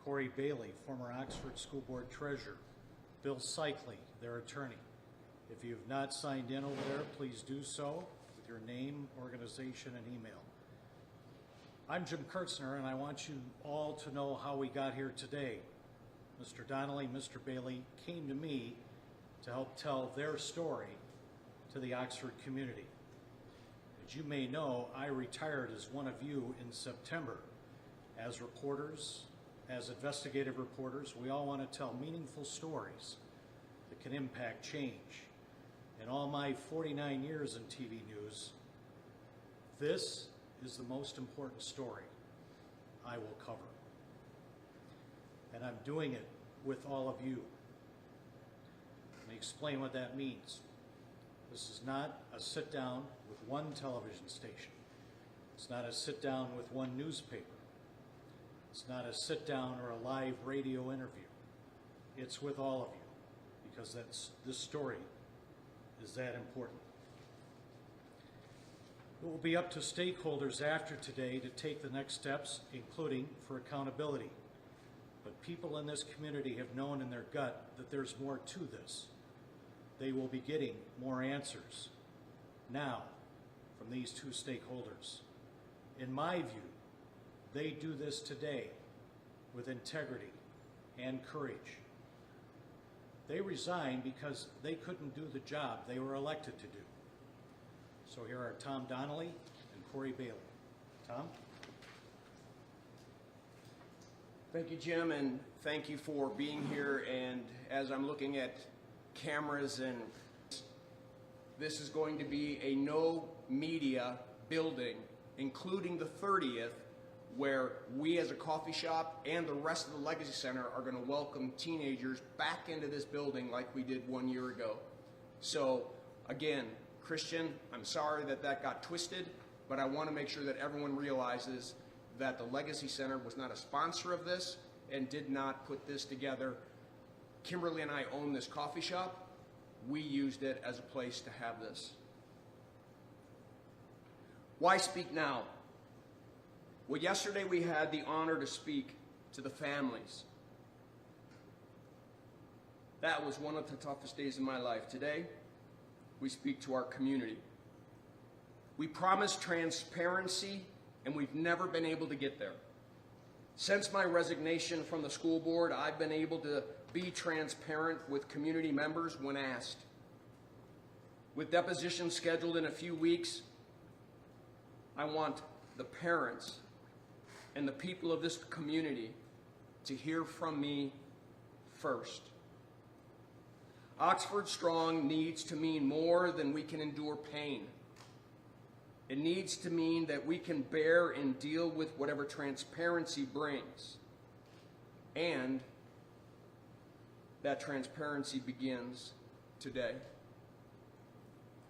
Corey Bailey, former Oxford School Board Treasurer, Bill Seikley, their attorney. If you have not signed in over there, please do so with your name, organization, and email. I'm Jim Kurtzner, and I want you all to know how we got here today. Mr. Donnelly, Mr. Bailey came to me to help tell their story to the Oxford community. As you may know, I retired as one of you in September. As reporters, as investigative reporters, we all want to tell meaningful stories that can impact change. In all my 49 years in TV news, this is the most important story I will cover. And I'm doing it with all of you. Let me explain what that means. This is not a sit down with one television station. It's not a sit down with one newspaper. It's not a sit down or a live radio interview. It's with all of you, because this story is that important. It will be up to stakeholders after today to take the next steps, including for accountability. But people in this community have known in their gut that there's more to this. They will be getting more answers now from these two stakeholders. In my view, they do this today with integrity and courage. They resigned because they couldn't do the job they were elected to do. So here are Tom Donnelly and Corey Bailey. Tom? Thank you, Jim, and thank you for being here. And as I'm looking at cameras, and this is going to be a no media building, including the 30th, where we as a coffee shop and the rest of the Legacy Center are going to welcome teenagers back into this building like we did 1 year ago. So again, Christian, I'm sorry that got twisted, but I want to make sure that everyone realizes that the Legacy Center was not a sponsor of this and did not put this together. Kimberly and I own this coffee shop. We used it as a place to have this. Why speak now? Well, yesterday we had the honor to speak to the families. That was one of the toughest days of my life. Today, we speak to our community. We promised transparency, and we've never been able to get there. Since my resignation from the school board, I've been able to be transparent with community members when asked. With depositions scheduled in a few weeks, I want the parents and the people of this community to hear from me first. Oxford Strong needs to mean more than we can endure pain. It needs to mean that we can bear and deal with whatever transparency brings. And that transparency begins today.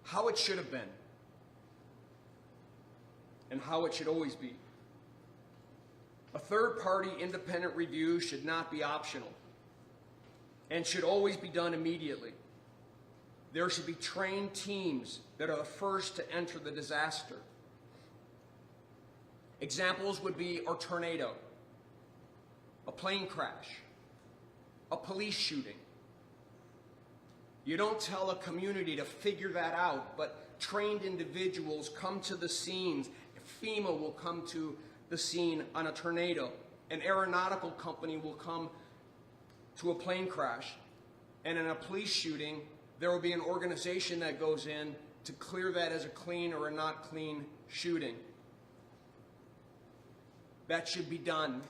How it should have been, and how it should always be. A third-party independent review should not be optional and should always be done immediately. There should be trained teams that are the first to enter the disaster. Examples would be a tornado, a plane crash, a police shooting. You don't tell a community to figure that out, but trained individuals come to the scenes. FEMA will come to the scene on a tornado. An aeronautical company will come to a plane crash. And in a police shooting, there will be an organization that goes in to clear that as a clean or a not clean shooting. That should be done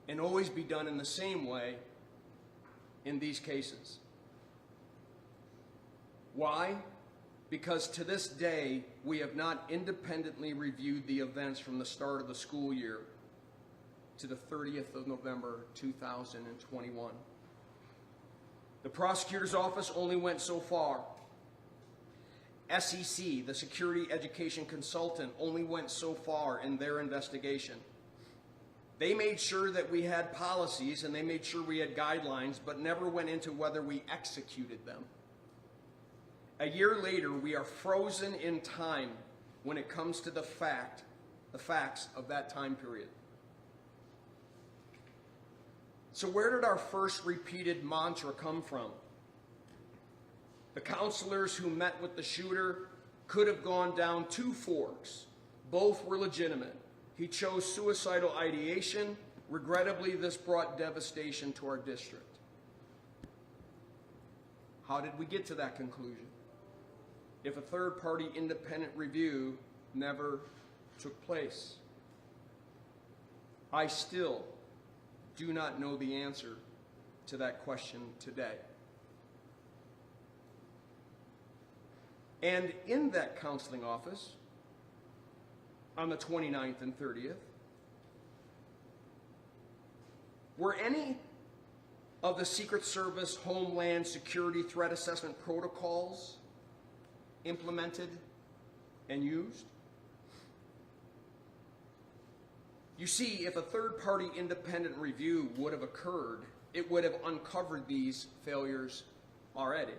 and always be done in the same way in these cases. Why? Because to this day, we have not independently reviewed the events from the start of the school year to the 30th of November, 2021. The prosecutor's office only went so far. SEC, the Security Education Consultant, only went so far in their investigation. They made sure that we had policies and they made sure we had guidelines, but never went into whether we executed them. A year later, we are frozen in time when it comes to the facts of that time period. So where did our first repeated mantra come from? The counselors who met with the shooter could have gone down two forks. Both were legitimate. He chose suicidal ideation. Regrettably, this brought devastation to our district. How did we get to that conclusion? If a third-party independent review never took place? I still do not know the answer to that question today. And in that counseling office, on the 29th and 30th, were any of the Secret Service Homeland Security Threat Assessment protocols implemented and used? You see, if a third-party independent review would have occurred, it would have uncovered these failures already.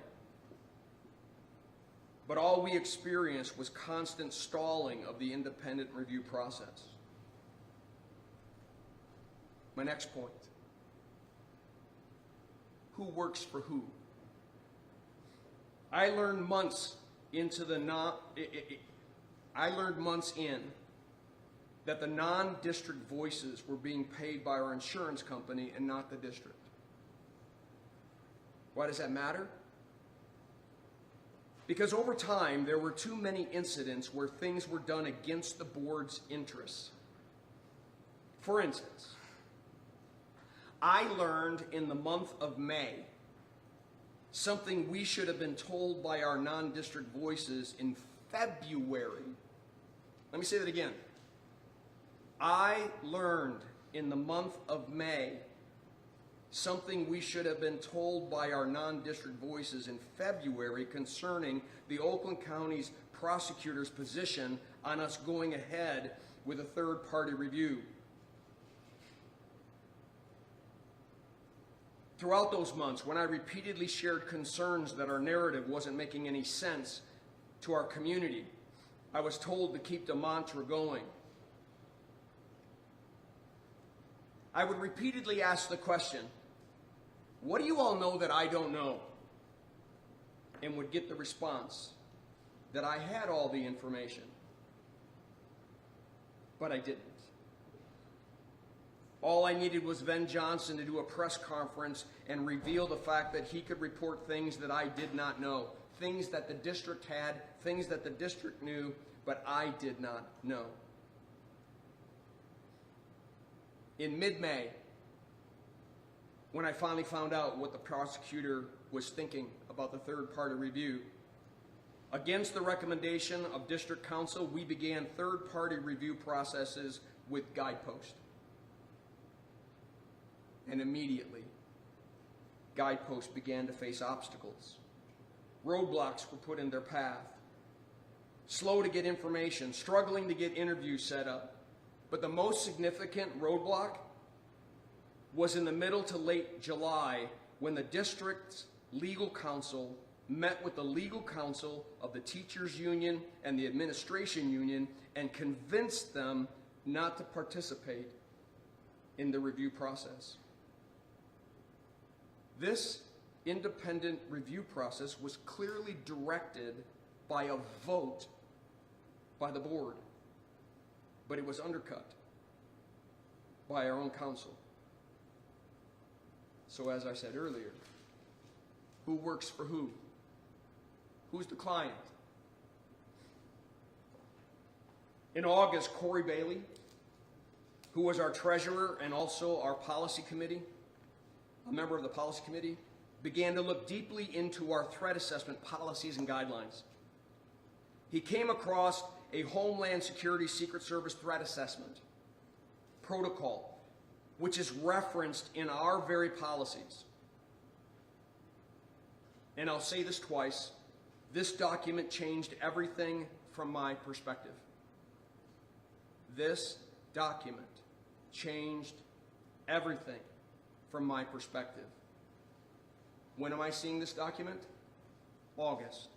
But all we experienced was constant stalling of the independent review process. My next point. Who works for who? I learned months in that the non-district voices were being paid by our insurance company and not the district. Why does that matter? Because over time, there were too many incidents where things were done against the board's interests. For instance, I learned in the month of May something we should have been told by our non-district voices in February. Let me say that again. I learned in the month of May something we should have been told by our non-district voices in February concerning the Oakland County's prosecutor's position on us going ahead with a third-party review. Throughout those months, when I repeatedly shared concerns that our narrative wasn't making any sense to our community, I was told to keep the mantra going. I would repeatedly ask the question, what do you all know that I don't know? And would get the response that I had all the information, but I didn't. All I needed was Ben Johnson to do a press conference and reveal the fact that he could report things that I did not know, things that the district had, things that the district knew, but I did not know. In mid-May, when I finally found out what the prosecutor was thinking about the third-party review, against the recommendation of district council, we began third-party review processes with Guidepost. And immediately, Guidepost began to face obstacles. Roadblocks were put in their path. Slow to get information, struggling to get interviews set up. But the most significant roadblock was in the middle to late July when the district's legal counsel met with the legal counsel of the teachers union and the administration union and convinced them not to participate in the review process. This independent review process was clearly directed by a vote by the board, but it was undercut by our own counsel. So as I said earlier, who works for who? Who's the client? In August, Corey Bailey, who was our treasurer and also our policy committee, a member of the policy committee, began to look deeply into our threat assessment policies and guidelines. He came across a Homeland Security Secret Service threat assessment protocol, which is referenced in our very policies. And I'll say this twice, this document changed everything from my perspective. This document changed everything from my perspective. When am I seeing this document? August.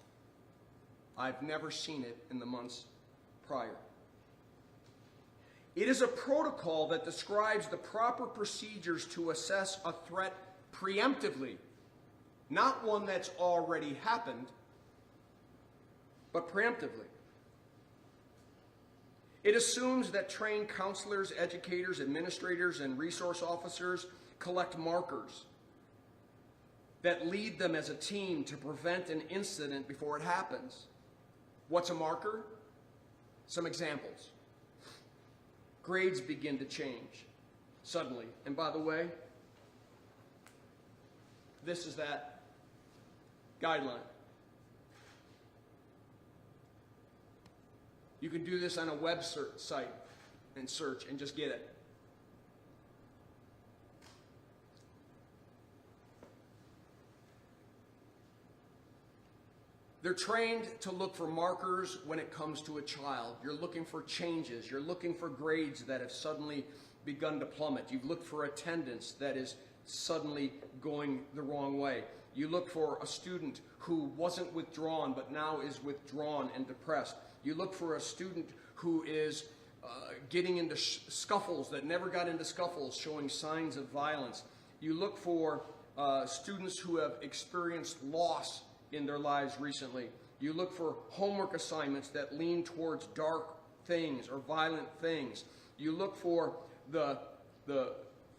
I've never seen it in the months prior. It is a protocol that describes the proper procedures to assess a threat preemptively, not one that's already happened, but preemptively. It assumes that trained counselors, educators, administrators, and resource officers collect markers that lead them as a team to prevent an incident before it happens. What's a marker? Some examples. Grades begin to change suddenly. And by the way, this is that guideline. You can do this on a web site and search and just get it. They're trained to look for markers when it comes to a child. You're looking for changes. You're looking for grades that have suddenly begun to plummet. You've looked for attendance that is suddenly going the wrong way. You look for a student who wasn't withdrawn but now is withdrawn and depressed. You look for a student who is getting into scuffles that never got into scuffles, showing signs of violence. You look for students who have experienced loss in their lives recently. You look for homework assignments that lean towards dark things or violent things. You look for the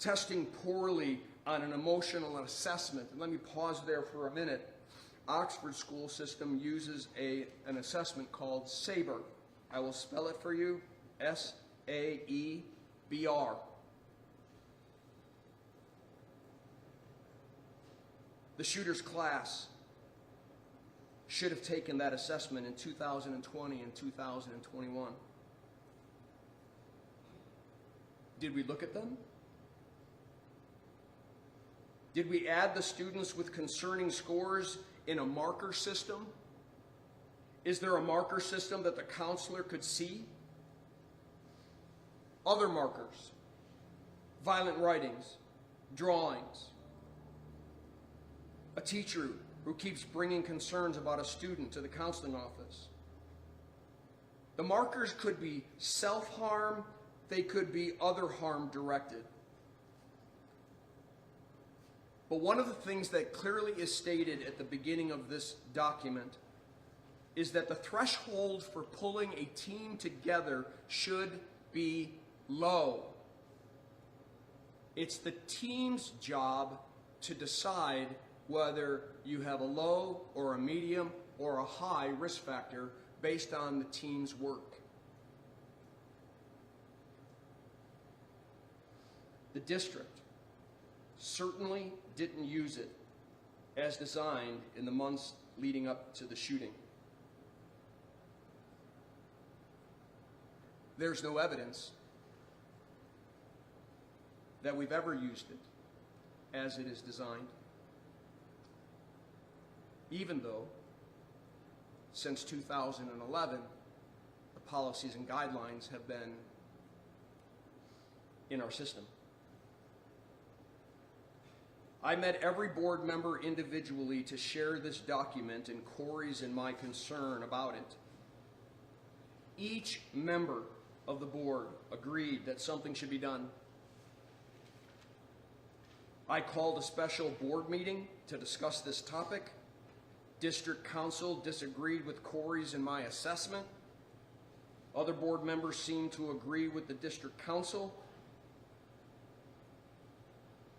testing poorly on an emotional assessment. And let me pause there for a minute. Oxford school system uses an assessment called SABR. I will spell it for you, S-A-E-B-R. The shooter's class should have taken that assessment in 2020 and 2021. Did we look at them? Did we add the students with concerning scores in a marker system? Is there a marker system that the counselor could see? Other markers, violent writings, drawings, a teacher who keeps bringing concerns about a student to the counseling office. The markers could be self-harm, they could be other harm directed. But one of the things that clearly is stated at the beginning of this document is that the threshold for pulling a team together should be low. It's the team's job to decide whether you have a low or a medium or a high risk factor based on the team's work. The district certainly didn't use it as designed in the months leading up to the shooting. There's no evidence that we've ever used it as it is designed, even though since 2011, the policies and guidelines have been in our system. I met every board member individually to share this document and Corey's and my concern about it. Each member of the board agreed that something should be done. I called a special board meeting to discuss this topic. District council disagreed with Corey's and my assessment. Other board members seemed to agree with the district council.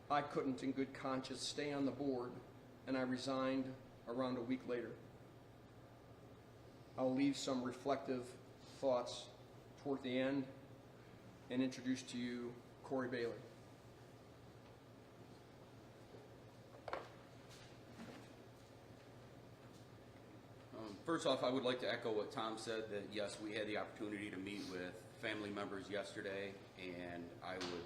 I couldn't in good conscience stay on the board, and I resigned around a week later. I'll leave some reflective thoughts toward the end and introduce to you Corey Bailey. First off, I would like to echo what Tom said, that yes, we had the opportunity to meet with family members yesterday, and I would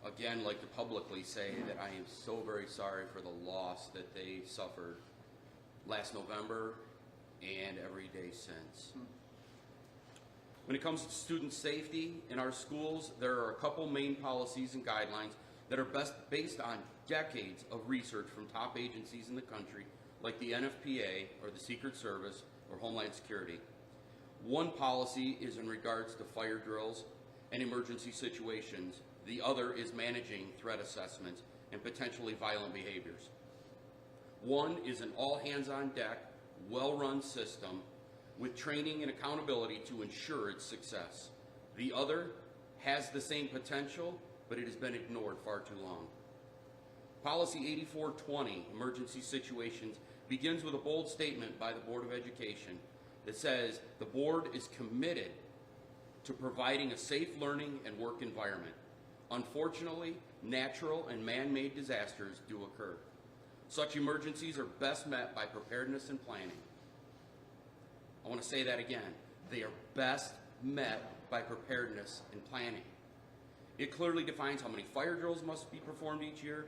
again like to publicly say that I am so very sorry for the loss that they suffered last November and every day since. When it comes to student safety in our schools, there are a couple main policies and guidelines that are based on decades of research from top agencies in the country, like the NFPA or the Secret Service or Homeland Security. One policy is in regards to fire drills, and emergency situations. The other is managing threat assessments and potentially violent behaviors. One is an all-hands-on-deck, well-run system with training and accountability to ensure its success. The other has the same potential, but it has been ignored far too long. Policy 8420, Emergency Situations, begins with a bold statement by the Board of Education that says the board is committed to providing a safe learning and work environment. Unfortunately, natural and man-made disasters do occur. Such emergencies are best met by preparedness and planning. I want to say that again. They are best met by preparedness and planning. It clearly defines how many fire drills must be performed each year,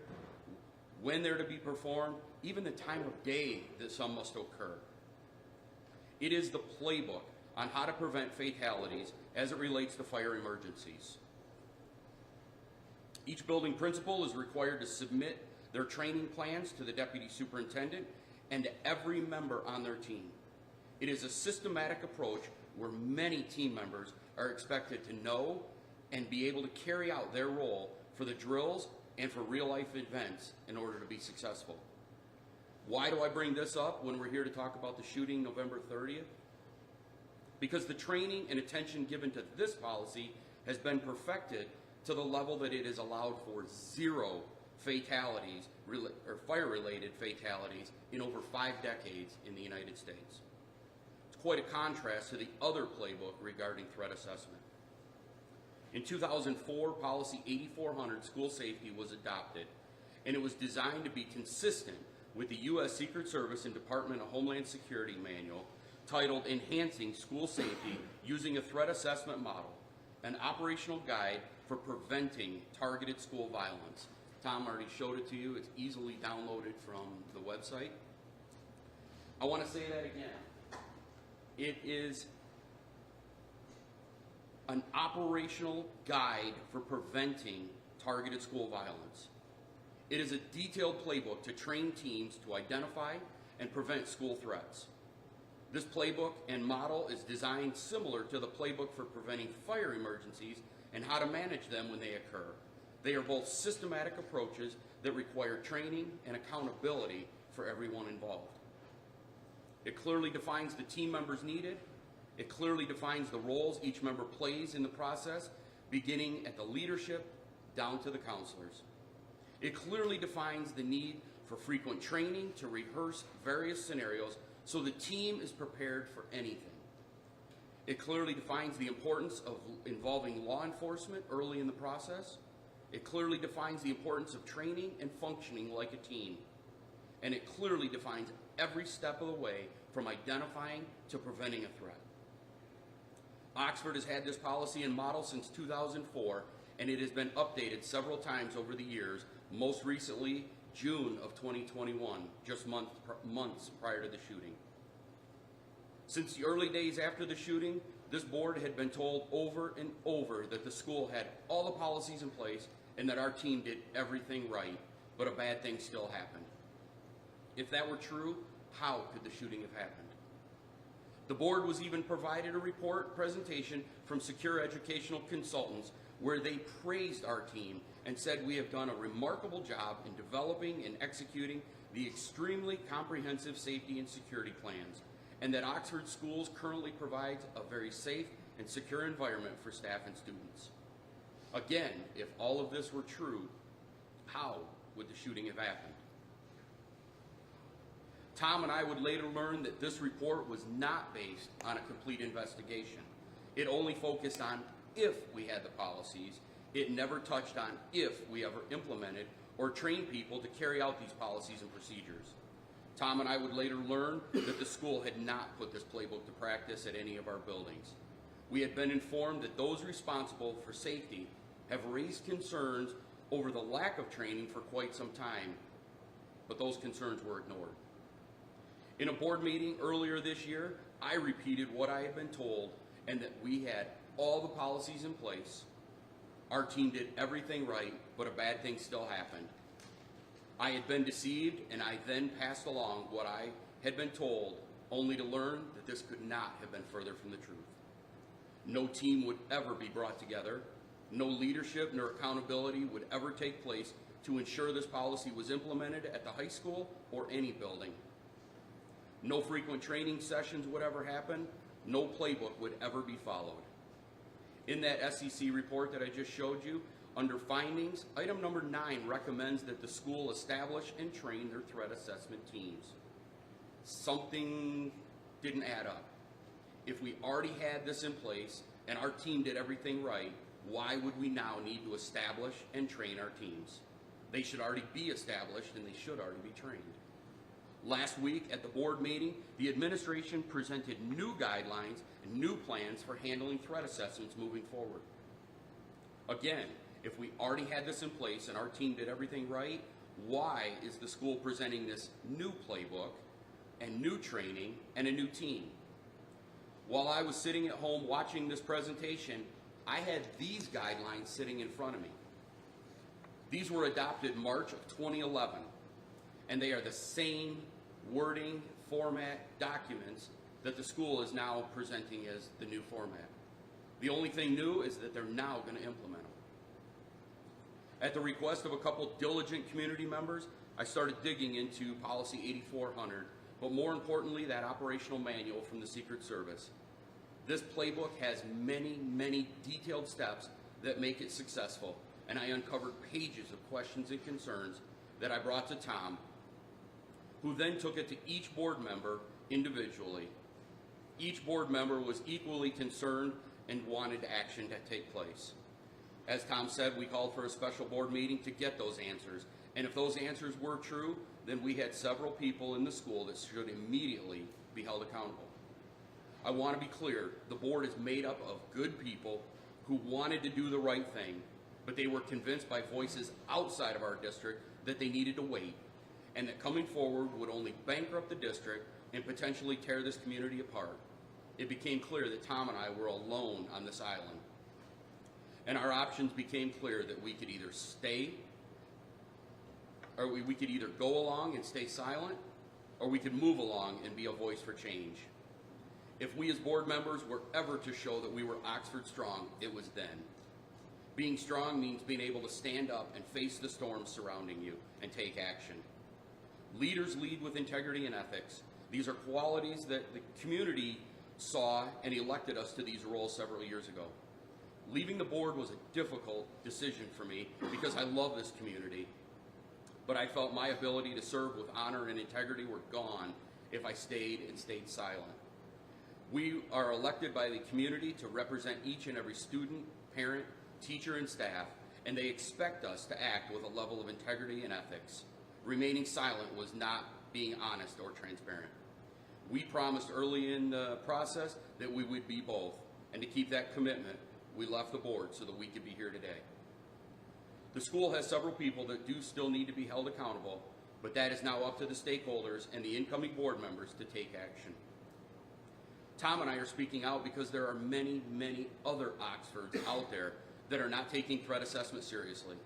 when they're to be performed, even the time of day that some must occur. It is the playbook on how to prevent fatalities as it relates to fire emergencies. Each building principal is required to submit their training plans to the deputy superintendent and to every member on their team. It is a systematic approach where many team members are expected to know and be able to carry out their role for the drills and for real-life events in order to be successful. Why do I bring this up when we're here to talk about the shooting November 30th? Because the training and attention given to this policy has been perfected to the level that it has allowed for 0 fatalities or fire-related fatalities in over 5 decades in the United States. It's quite a contrast to the other playbook regarding threat assessment. In 2004, Policy 8400, School Safety, was adopted, and it was designed to be consistent with the U.S. Secret Service and Department of Homeland Security manual titled Enhancing School Safety Using a Threat Assessment Model, an operational guide for preventing targeted school violence. Tom already showed it to you. It's easily downloaded from the website. I want to say that again. It is an operational guide for preventing targeted school violence. It is a detailed playbook to train teams to identify and prevent school threats. This playbook and model is designed similar to the playbook for preventing fire emergencies and how to manage them when they occur. They are both systematic approaches that require training and accountability for everyone involved. It clearly defines the team members needed. It clearly defines the roles each member plays in the process, beginning at the leadership down to the counselors. It clearly defines the need for frequent training to rehearse various scenarios so the team is prepared for anything. It clearly defines the importance of involving law enforcement early in the process. It clearly defines the importance of training and functioning like a team. And it clearly defines every step of the way from identifying to preventing a threat. Oxford has had this policy and model since 2004, and it has been updated several times over the years, most recently June of 2021, just months prior to the shooting. Since the early days after the shooting, this board had been told over and over that the school had all the policies in place and that our team did everything right, but a bad thing still happened. If that were true, how could the shooting have happened? The board was even provided a report presentation from Secure Educational Consultants where they praised our team and said we have done a remarkable job in developing and executing the extremely comprehensive safety and security plans, and that Oxford Schools currently provides a very safe and secure environment for staff and students. Again, if all of this were true, how would the shooting have happened? Tom and I would later learn that this report was not based on a complete investigation. It only focused on if we had the policies. It never touched on if we ever implemented or trained people to carry out these policies and procedures. Tom and I would later learn that the school had not put this playbook to practice at any of our buildings. We had been informed that those responsible for safety have raised concerns over the lack of training for quite some time, but those concerns were ignored. In a board meeting earlier this year, I repeated what I had been told and that we had all the policies in place. Our team did everything right, but a bad thing still happened. I had been deceived, and I then passed along what I had been told, only to learn that this could not have been further from the truth. No team would ever be brought together. No leadership nor accountability would ever take place to ensure this policy was implemented at the high school or any building. No frequent training sessions would ever happen. No playbook would ever be followed. In that SEC report that I just showed you, under findings, item number 9 recommends that the school establish and train their threat assessment teams. Something didn't add up. If we already had this in place and our team did everything right, why would we now need to establish and train our teams? They should already be established and they should already be trained. Last week at the board meeting, the administration presented new guidelines and new plans for handling threat assessments moving forward. Again, if we already had this in place and our team did everything right, why is the school presenting this new playbook and new training and a new team? While I was sitting at home watching this presentation, I had these guidelines sitting in front of me. These were adopted March of 2011, and they are the same wording, format, documents that the school is now presenting as the new format. The only thing new is that they're now going to implement them. At the request of a couple diligent community members, I started digging into Policy 8400, but more importantly, that operational manual from the Secret Service. This playbook has many, many detailed steps that make it successful, and I uncovered pages of questions and concerns that I brought to Tom, who then took it to each board member individually. Each board member was equally concerned and wanted action to take place. As Tom said, we called for a special board meeting to get those answers, and if those answers were true, then we had several people in the school that should immediately be held accountable. I want to be clear, the board is made up of good people who wanted to do the right thing, but they were convinced by voices outside of our district that they needed to wait, and that coming forward would only bankrupt the district and potentially tear this community apart. It became clear that Tom and I were alone on this island. And our options became clear that we could either stay, or we could either go along and stay silent, or we could move along and be a voice for change. If we as board members were ever to show that we were Oxford strong, it was then. Being strong means being able to stand up and face the storms surrounding you and take action. Leaders lead with integrity and ethics. These are qualities that the community saw and elected us to these roles several years ago. Leaving the board was a difficult decision for me because I love this community, but I felt my ability to serve with honor and integrity were gone if I stayed silent. We are elected by the community to represent each and every student, parent, teacher, and staff, and they expect us to act with a level of integrity and ethics. Remaining silent was not being honest or transparent. We promised early in the process that we would be both, and to keep that commitment, we left the board so that we could be here today. The school has several people that do still need to be held accountable, but that is now up to the stakeholders and the incoming board members to take action. Tom and I are speaking out because there are many, many other Oxfords out there that are not taking threat assessment seriously.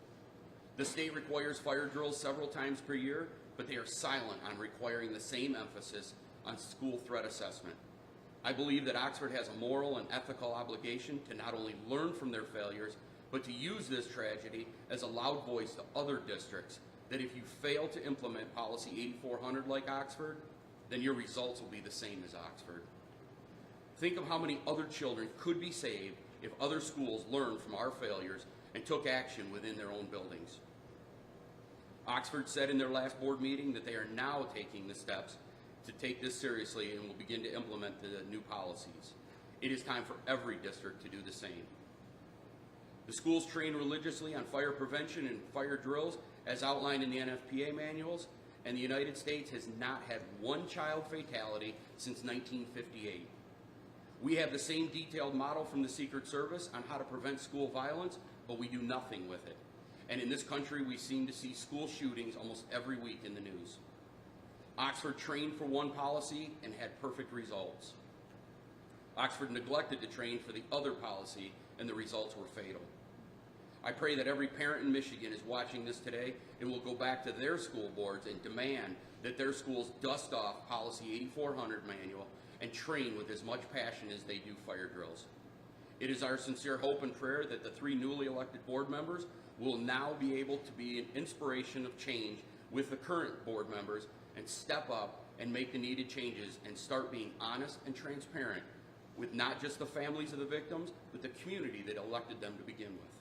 The state requires fire drills several times per year, but they are silent on requiring the same emphasis on school threat assessment. I believe that Oxford has a moral and ethical obligation to not only learn from their failures, but to use this tragedy as a loud voice to other districts, that if you fail to implement Policy 8400 like Oxford, then your results will be the same as Oxford. Think of how many other children could be saved if other schools learned from our failures and took action within their own buildings. Oxford said in their last board meeting that they are now taking the steps to take this seriously and will begin to implement the new policies. It is time for every district to do the same. The schools train religiously on fire prevention and fire drills as outlined in the NFPA manuals, and the United States has not had one child fatality since 1958. We have the same detailed model from the Secret Service on how to prevent school violence, but we do nothing with it. And in this country, we seem to see school shootings almost every week in the news. Oxford trained for one policy and had perfect results. Oxford neglected to train for the other policy, and the results were fatal. I pray that every parent in Michigan is watching this today and will go back to their school boards and demand that their schools dust off Policy 8400 manual and train with as much passion as they do fire drills. It is our sincere hope and prayer that the 3 newly elected board members will now be able to be an inspiration of change with the current board members and step up and make the needed changes and start being honest and transparent with not just the families of the victims, but the community that elected them to begin with.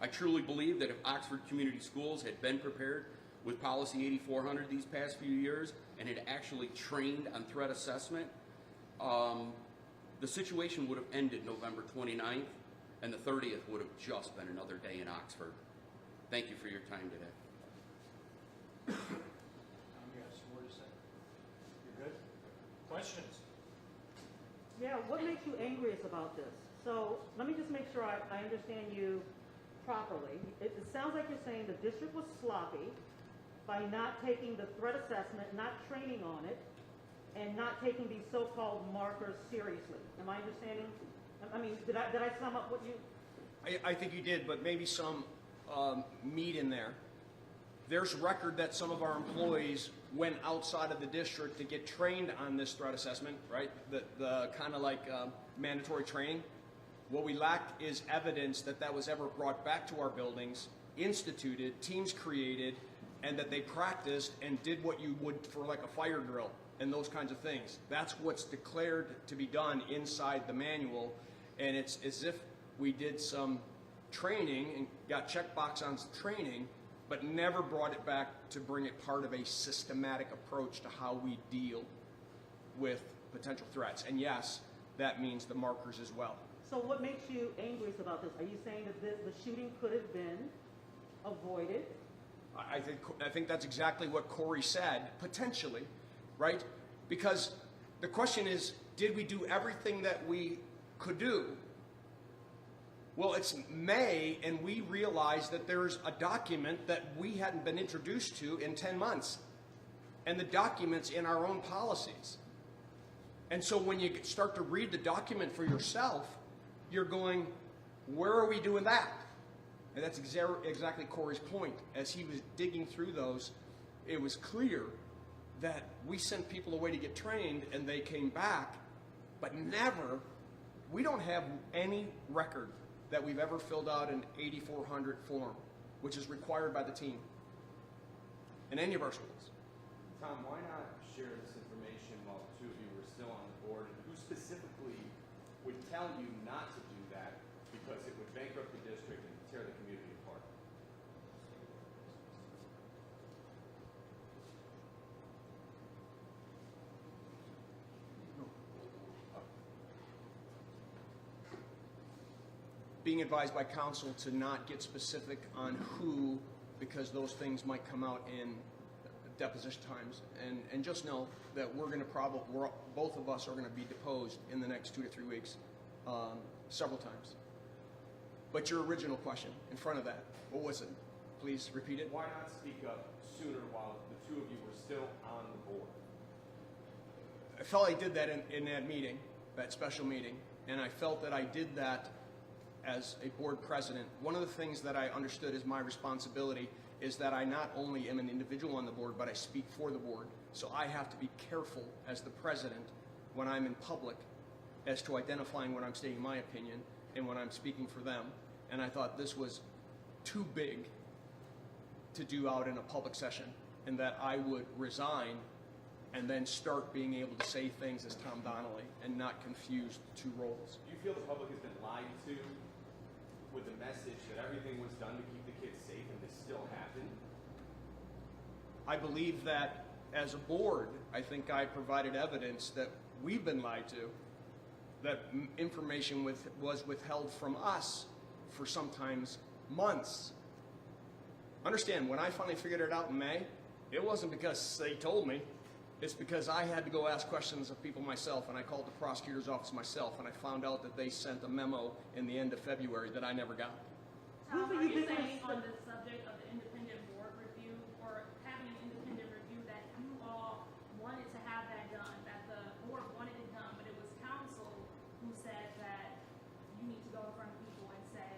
I truly believe that if Oxford Community Schools had been prepared with Policy 8400 these past few years and had actually trained on threat assessment, the situation would have ended November 29th, and the 30th would have just been another day in Oxford. Thank you for your time today. Yes, more to say. You're good? Questions? Yeah, what makes you angriest about this? So let me just make sure I understand you properly. It sounds like you're saying the district was sloppy by not taking the threat assessment, not training on it, and not taking these so-called markers seriously. Am I understanding? I mean, did I sum up what you? I think you did, but maybe some meat in there. There's record that some of our employees went outside of the district to get trained on this threat assessment, right? The kind of like mandatory training. What we lack is evidence that that was ever brought back to our buildings, instituted, teams created, and that they practiced and did what you would for like a fire drill and those kinds of things. That's what's declared to be done inside the manual, and it's as if we did some training and got checkbox on training, but never brought it back to bring it part of a systematic approach to how we deal with potential threats. And yes, that means the markers as well. So what makes you angriest about this? Are you saying that the shooting could have been avoided? I think that's exactly what Corey said, potentially, right? Because the question is, did we do everything that we could do? Well, it's May, and we realize that there's a document that we hadn't been introduced to in 10 months, and the document's in our own policies. And so when you start to read the document for yourself, you're going, where are we doing that? And that's exactly Corey's point. As he was digging through those, it was clear that we sent people away to get trained and they came back, but never, we don't have any record that we've ever filled out an 8400 form, which is required by the team in any of our schools. Tom, why not share this information while the 2 of you were still on the board? And who specifically would tell you not to do that because it would bankrupt the district and tear the community apart? Being advised by counsel to not get specific on who, because those things might come out in deposition times, and just know that we're going to both of us are going to be deposed in the next 2 to 3 weeks, several times. But your original question in front of that, what was it? Please repeat it. Why not speak up sooner while the 2 of you were still on the board? I felt I did that in that meeting, that special meeting, and I felt that I did that as a board president. One of the things that I understood as my responsibility is that I not only am an individual on the board, but I speak for the board. So I have to be careful as the president when I'm in public as to identifying when I'm stating my opinion and when I'm speaking for them. And I thought this was too big to do out in a public session, and that I would resign and then start being able to say things as Tom Donnelly and not confuse the two roles. Do you feel the public has been lied to with the message that everything was done to keep the kids safe and this still happened? I believe that as a board, I think I provided evidence that we've been lied to, that information was withheld from us for sometimes months. Understand, when I finally figured it out in May, it wasn't because they told me. It's because I had to go ask questions of people myself, and I called the prosecutor's office myself, and I found out that they sent a memo in the end of February that I never got. Who Tom, do are you you think saying was- on the subject of the independent board review, or having an independent review, that you all wanted to have that done, that the board wanted it done, but it was council who said that you need to go in front of people and say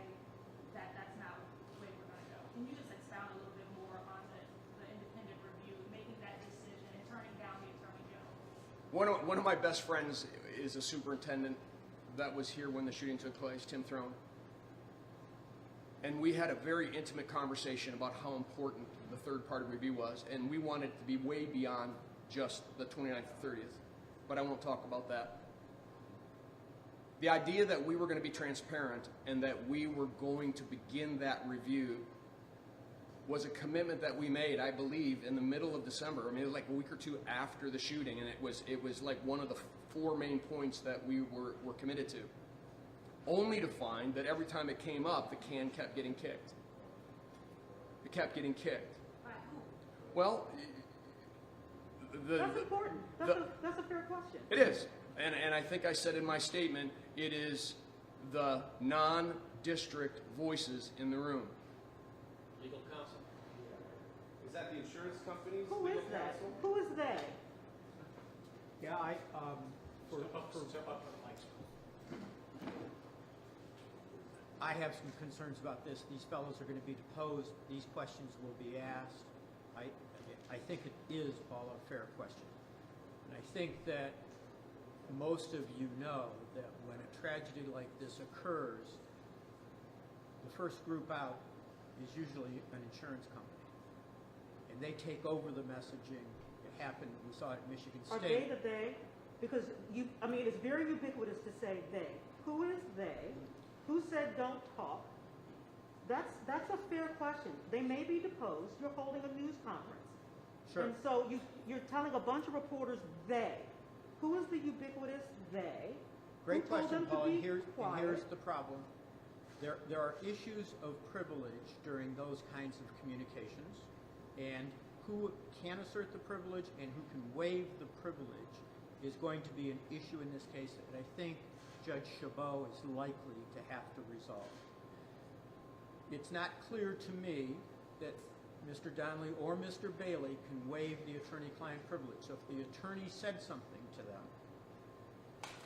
that that's not the way we're gonna go? Can you just expound a little bit more on the independent review, making that decision and turning down the attorney general? One of my best friends is a superintendent that was here when the shooting took place, Tim Throne. And we had a very intimate conversation about how important the third-party review was, and we wanted it to be way beyond just the 29th to 30th. But I won't talk about that. The idea that we were going to be transparent and that we were going to begin that review was a commitment that we made, I believe, in the middle of December. I mean, it was like a week or two after the shooting, and it was like one of the 4 main points that we were committed to. Only to find that every time it came up, the can kept getting kicked. It kept getting kicked. By who? Well, That's important. That's a fair question. It is. And I think I said in my statement, it is the non-district voices in the room. Legal counsel? Is that the insurance company's Who legal is that? counsel? Who is they? Yeah, I have some concerns about this. These fellows are going to be deposed. These questions will be asked. I think it is all a fair question. And I think that most of you know that when a tragedy like this occurs, the first group out is usually an insurance company. And they take over the messaging. It happened, we saw it at Michigan Are State. they the they? Because it's very ubiquitous to say they. Who is they? Who said don't talk? That's a fair question. They may be deposed. You're holding a news conference. Sure. And so you're telling a bunch of reporters they. Who is the ubiquitous they? Great Who told question, them to Paul, be and here's quiet? the problem. There are issues of privilege during those kinds of communications, and who can assert the privilege and who can waive the privilege is going to be an issue in this case that I think Judge Chabot is likely to have to resolve. It's not clear to me that Mr. Donnelly or Mr. Bailey can waive the attorney-client privilege. So if the attorney said something to them,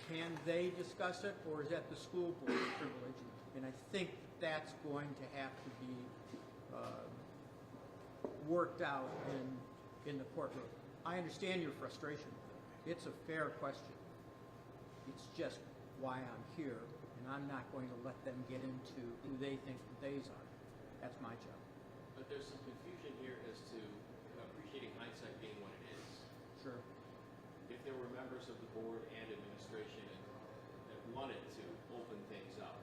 can they discuss it, or is that the school board's privilege? And I think that's going to have to be worked out in the courtroom. I understand your frustration. It's a fair question. It's just why I'm here, and I'm not going to let them get into who they think the theys are. That's my job. But there's some confusion here as to appreciating hindsight being what it is. Sure. If there were members of the board and administration that wanted to open things up,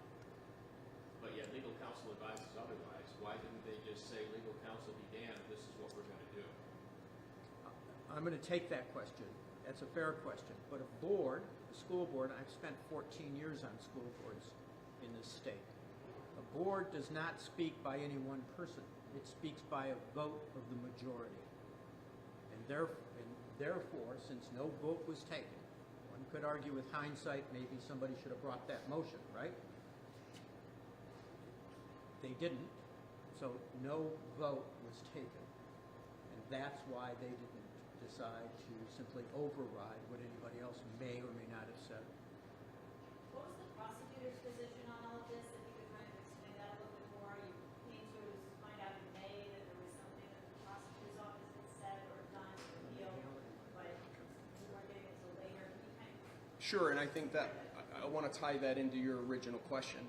but yet legal counsel advises otherwise, why didn't they just say, legal counsel be damned, this is what we're going to do? I'm going to take that question. That's a fair question. But a board, the school board, I've spent 14 years on school boards in this state. A board does not speak by any one person. It speaks by a vote of the majority. And therefore, since no vote was taken, one could argue with hindsight maybe somebody should have brought that motion, right? They didn't, so no vote was taken. And that's why they didn't decide to simply override what anybody else may or may not have said. What was the prosecutor's position on all of this? If you could kind of explain that a little bit more. You came to find out in May that there was something that the prosecutor's office had said or done to appeal, but you weren't getting it until later. Can you kind of... Sure, and I think that I want to tie that into your original question.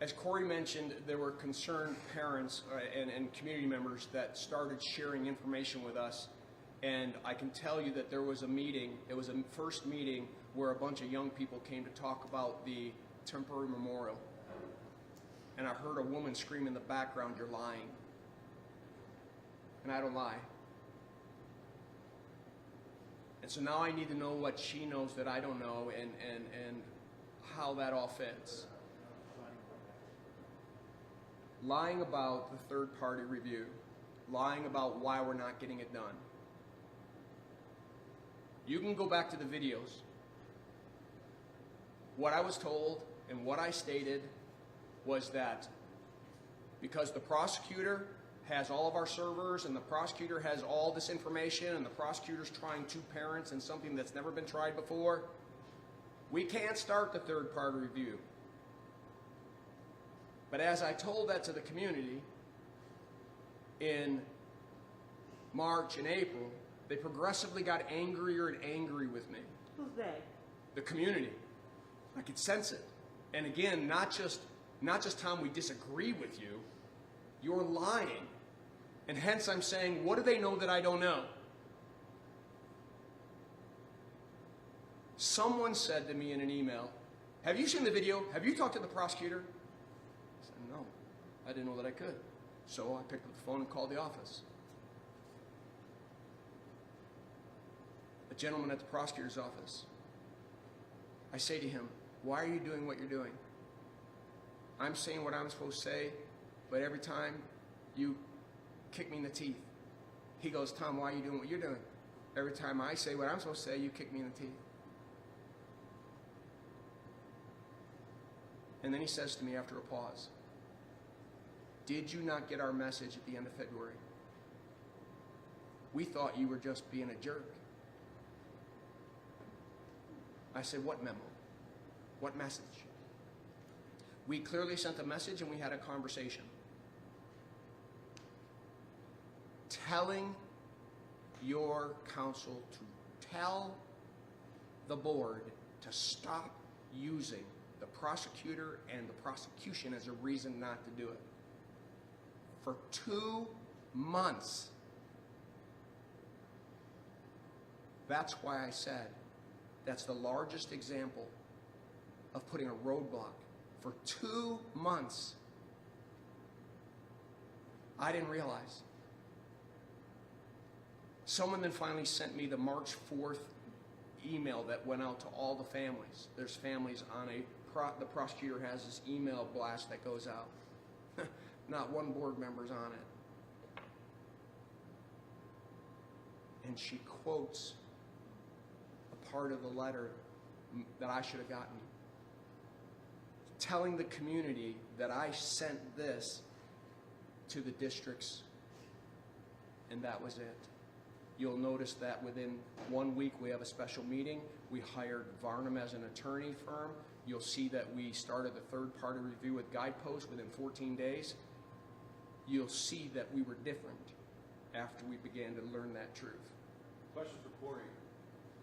As Corey mentioned, there were concerned parents and community members that started sharing information with us. And I can tell you that there was a meeting, it was a first meeting where a bunch of young people came to talk about the temporary memorial. And I heard a woman scream in the background, "You're lying." And I don't lie. And so now I need to know what she knows that I don't know and how that all fits. Lying about the third-party review, lying about why we're not getting it done. You can go back to the videos. What I was told and what I stated was that because the prosecutor has all of our servers and the prosecutor has all this information and the prosecutor's trying 2 parents and something that's never been tried before, we can't start the third-party review. But as I told that to the community in March and April, They progressively got angrier and angry with me. Who's they? The community. I could sense it. And again, not just Tom, we disagree with you. You're lying. And hence I'm saying, what do they know that I don't know? Someone said to me in an email, have you seen the video? Have you talked to the prosecutor? I said, no, I didn't know that I could. So I picked up the phone and called the office. A gentleman at the prosecutor's office. I say to him, why are you doing what you're doing? I'm saying what I'm supposed to say, but every time you kick me in the teeth. He goes, Tom, why are you doing what you're doing? Every time I say what I'm supposed to say, you kick me in the teeth. And then he says to me after a pause, did you not get our message at the end of February? We thought you were just being a jerk. I said, what memo? What message? We clearly sent a message and we had a conversation. Telling your counsel to tell the board to stop using the prosecutor and the prosecution as a reason not to do it. For 2 months. That's why I said that's the largest example of putting a roadblock. For 2 months. I didn't realize. Someone then finally sent me the March 4th email that went out to all the families. There's families on the prosecutor has this email blast that goes out. Not one board member's on it. And she quotes a part of the letter that I should have gotten. Telling the community that I sent this to the districts, and that was it. You'll notice that within 1 week we have a special meeting. We hired Varnum as an attorney firm. You'll see that we started the third-party review with Guidepost within 14 days. You'll see that we were different after we began to learn that truth. Question for Corey.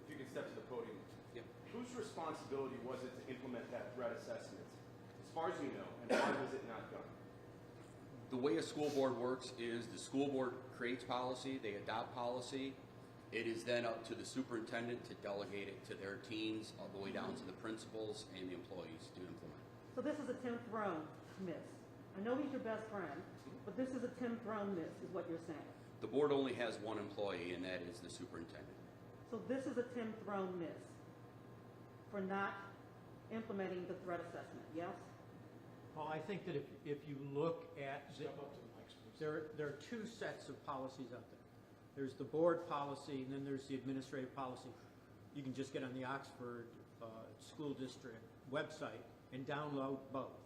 If you can step to the podium. Yep. Whose responsibility was it to implement that threat assessment? As far as you know, and why was it not done? The way a school board works is the school board creates policy, they adopt policy. It is then up to the superintendent to delegate it to their teams, all the way down to the principals and the employees to implement. So this is a Tim Throne miss. I know he's your best friend, but this is a Tim Throne miss, is what you're saying. The board only has one employee, and that is the superintendent. So this is a Tim Throne miss for not implementing the threat assessment, yes? Well, I think that if you look at, there are two sets of policies out there. There's the board policy, and then there's the administrative policy. You can just get on the Oxford School District website and download both.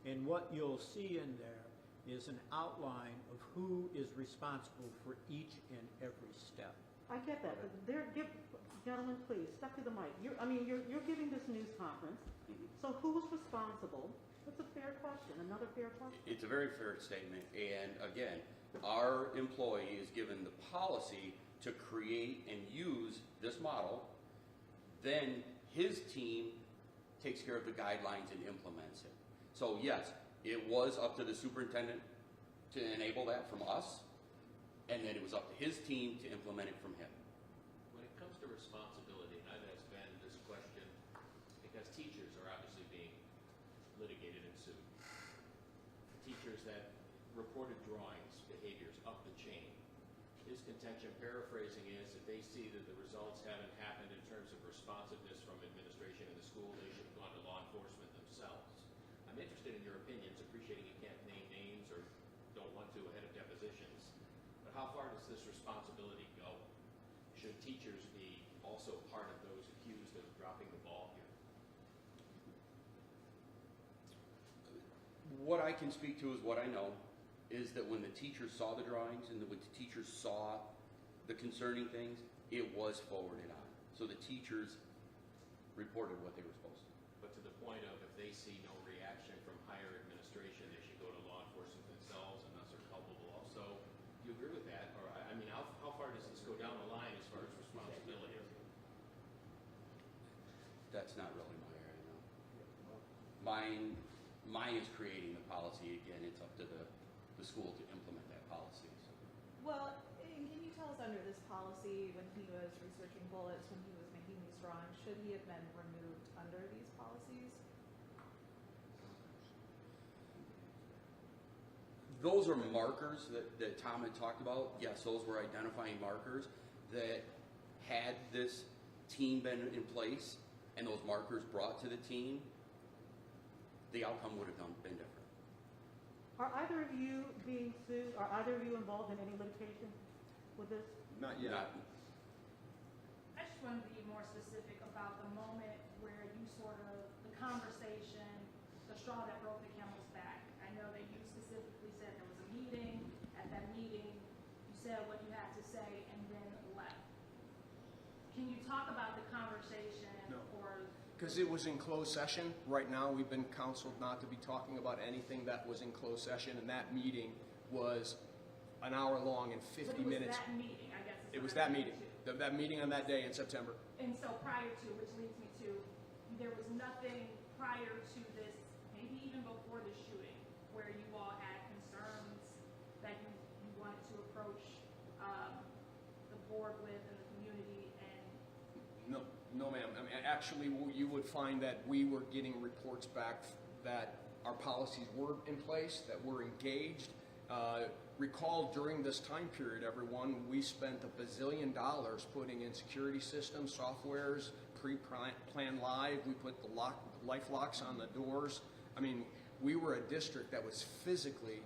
And what you'll see in there is an outline of who is responsible for each and every step. I get that, but gentlemen, please, step to the mic. You're giving this news conference, so who's responsible? That's a fair question, another fair question. It's a very fair statement, and again, our employee is given the policy to create and use this model. Then his team takes care of the guidelines and implements it. So yes, it was up to the superintendent to enable that from us, and then it was up to his team to implement it from him. When it comes to responsibility, and I've asked Ben this question because teachers are obviously being litigated and sued. Teachers that reported drawings, behaviors up the chain. His contention, paraphrasing, is if they see that the results haven't happened in terms of responsiveness from administration in the school, they should have gone to law enforcement themselves. I'm interested in your opinions, appreciating you can't name names or don't want to ahead of depositions, but how far does this responsibility go? Should teachers be also part of those accused of dropping the ball here? What I can speak to is what I know, is that when the teachers saw the drawings and when the teachers saw the concerning things, it was forwarded on. So the teachers reported what they were supposed to. But to the point of if they see no reaction from higher administration, they should go to law enforcement themselves and thus are culpable also. Do you agree with that? Or, I mean, how far does this go down the line as far as that's not really my area, no. Mine is creating the policy. Again, it's up to the school to implement that policy. So. Well, and can you tell us under this policy, when he was researching bullets, when he was making these drawings, should he have been removed under these policies? Those are markers that Tom had talked about. Yes, those were identifying markers that had this team been in place and those markers brought to the team, the outcome would have been different. Are either of you being sued, are either of you involved in any litigation with this? Not yet. Not, I just want to be more specific about the moment where you sort of, the conversation, the straw that broke the camel's back. I know that you specifically said there was a meeting. At that meeting, you said what you had to say and then left. Can you talk about the conversation? No. Or Because it was in closed session. Right now, we've been counseled not to be talking about anything that was in closed session, and that meeting was an hour long and 50 but it was minutes. that meeting, I guess. It is was what that I'm meeting, getting to. that meeting on that day in September. And so prior to, which leads me to, there was nothing prior to this, maybe even before the shooting, where you all had concerns that you wanted to approach the board with and the community and No, ma'am. I mean, actually, you would find that we were getting reports back that our policies were in place, that we're engaged. Recall during this time period, everyone, we spent $1 bazillion putting in security systems, softwares, pre-plan live. We put the life locks on the doors. I mean, we were a district that was physically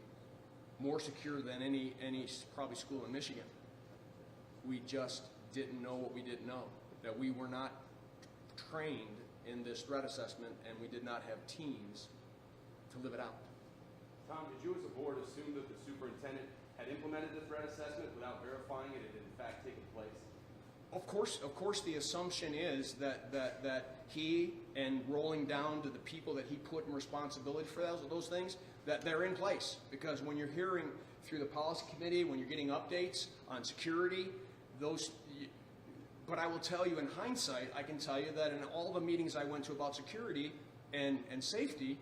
more secure than any probably school in Michigan. We just didn't know what we didn't know, that we were not trained in this threat assessment, and we did not have teams to live it out. Tom, did you as a board assume that the superintendent had implemented the threat assessment without verifying it had in fact taken place? Of course, the assumption is that he, and rolling down to the people that he put in responsibility for those things, that they're in place. Because when you're hearing through the policy committee, when you're getting updates on security, but I will tell you in hindsight, I can tell you that in all the meetings I went to about security and safety,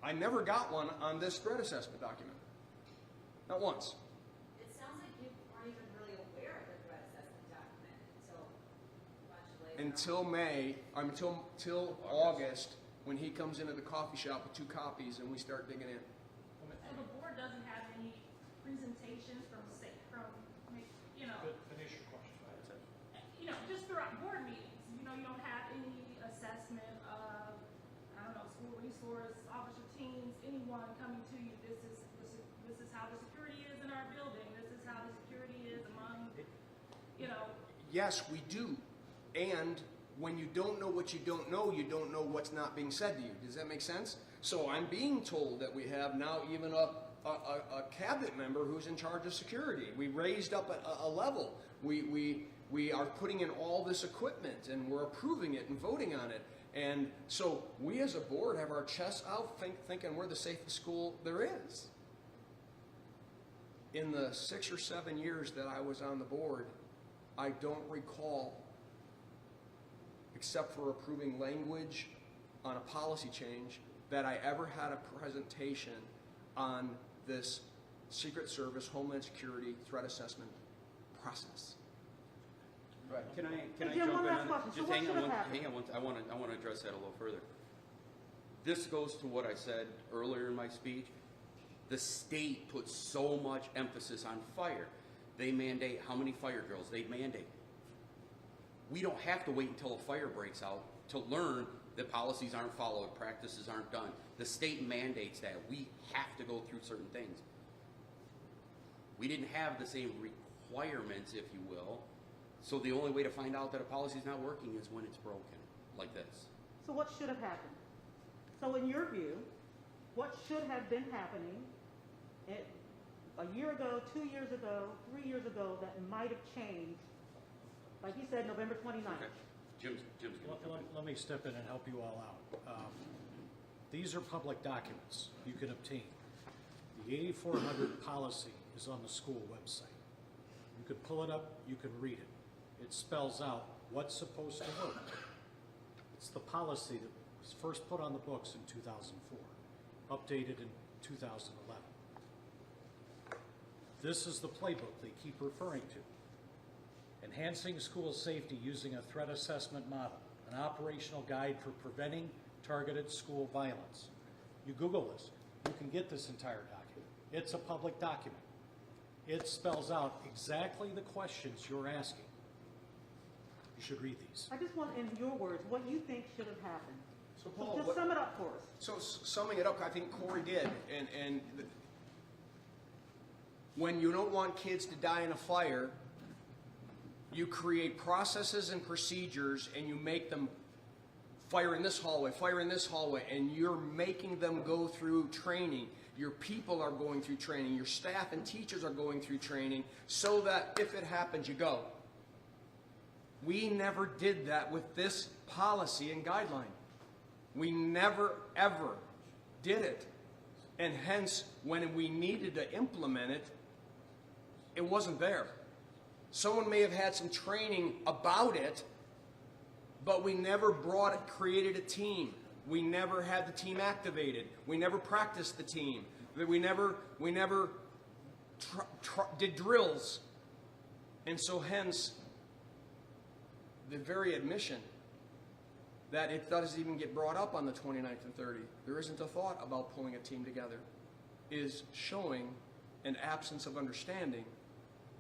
I never got one on this threat assessment document. Not once. It sounds like you weren't even really aware of the threat assessment document until much later. Until August, when he comes into the coffee shop with 2 copies and we start digging in. so the board doesn't have any presentations from Finish your question. just throughout board meetings, you don't have any assessment of, I don't know, school resource officer teams, anyone coming to you, this is how the security is in our building, this is how the security is among, Yes, we do. And when you don't know what you don't know what's not being said to you. Does that make sense? So I'm being told that we have now even a cabinet member who's in charge of security. We raised up a level. We are putting in all this equipment and we're approving it and voting on it. And so we as a board have our chests out thinking we're the safest school there is. In the 6 or 7 years that I was on the board, I don't recall, except for approving language on a policy change, that I ever had a presentation on this Secret Service Homeland Security threat assessment process. Can I Hey, Jim, jump one in last on question. that? So Just what hang should on have one, happened? hang on one, I want to address that a little further. This goes to what I said earlier in my speech. The state puts so much emphasis on fire. They mandate how many fire drills they mandate. We don't have to wait until a fire breaks out to learn that policies aren't followed, practices aren't done. The state mandates that. We have to go through certain things. We didn't have the same requirements, if you will. So the only way to find out that a policy is not working is when it's broken, like this. So what should have happened? So in your view, what should have been happening a year ago, 2 years ago, 3 years ago that might have changed, like you said, November 29th? Okay. Jim's gonna jump in. Let me step in and help you all out. These are public documents you can obtain. The 8400 policy is on the school website. You can pull it up, you can read it. It spells out what's supposed to work. It It's the policy that was first put on the books in 2004, updated in 2011. This is the playbook they keep referring to. Enhancing school safety using a threat assessment model, an operational guide for preventing targeted school violence. You Google this, you can get this entire document. It's a public document. It spells out exactly the questions you're asking. You should read these. I just want, in your words, what you think should have happened. So Paul, Just what, sum it up for us. so summing it up, I think Corey did, when you don't want kids to die in a fire, you create processes and procedures and you make them fire in this hallway, and you're making them go through training. Your people are going through training. Your staff and teachers are going through training so that if it happens, you go. We never did that with this policy and guideline. We never, ever did it. And hence, when we needed to implement it, it wasn't there. Someone may have had some training about it, but we never created a team. We never had the team activated. We never practiced the team. We never did drills. And so hence, the very admission that it doesn't even get brought up on the 29th and 30th, there isn't a thought about pulling a team together, is showing an absence of understanding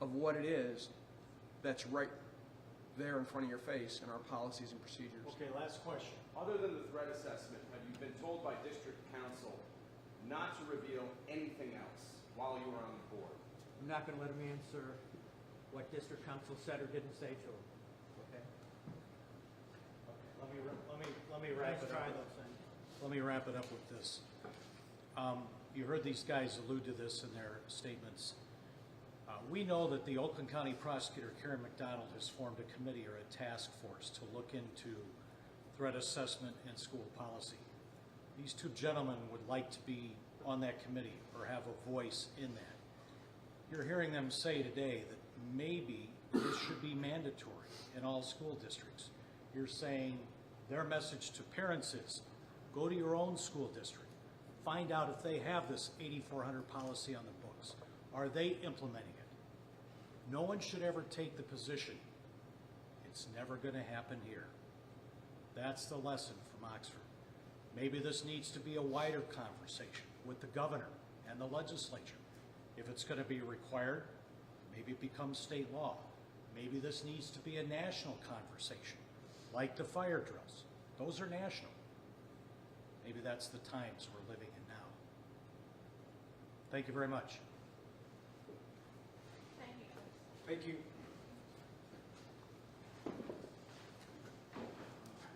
of what it is that's right there in front of your face in our policies and procedures. Okay, last question. Other than the threat assessment, have you been told by district council not to reveal anything else while you were on the board? I'm not going to let him answer what district council said or didn't say to him. Okay? Let me wrap it up. Let me wrap it up with this. You heard these guys allude to this in their statements. We know that the Oakland County Prosecutor Karen McDonald has formed a committee or a task force to look into threat assessment and school policy. These two gentlemen would like to be on that committee or have a voice in that. You're hearing them say today that maybe this should be mandatory in all school districts. You're saying their message to parents is, go to your own school district, find out if they have this 8400 policy on the books. Are they implementing it? No one should ever take the position, it's never going to happen here. That's the lesson from Oxford. Maybe this needs to be a wider conversation with the governor and the legislature. If it's going to be required, maybe it becomes state law. Maybe this needs to be a national conversation, like the fire drills. Those are national. Maybe that's the times we're living in now. Thank you very much. Thank you. Thank you.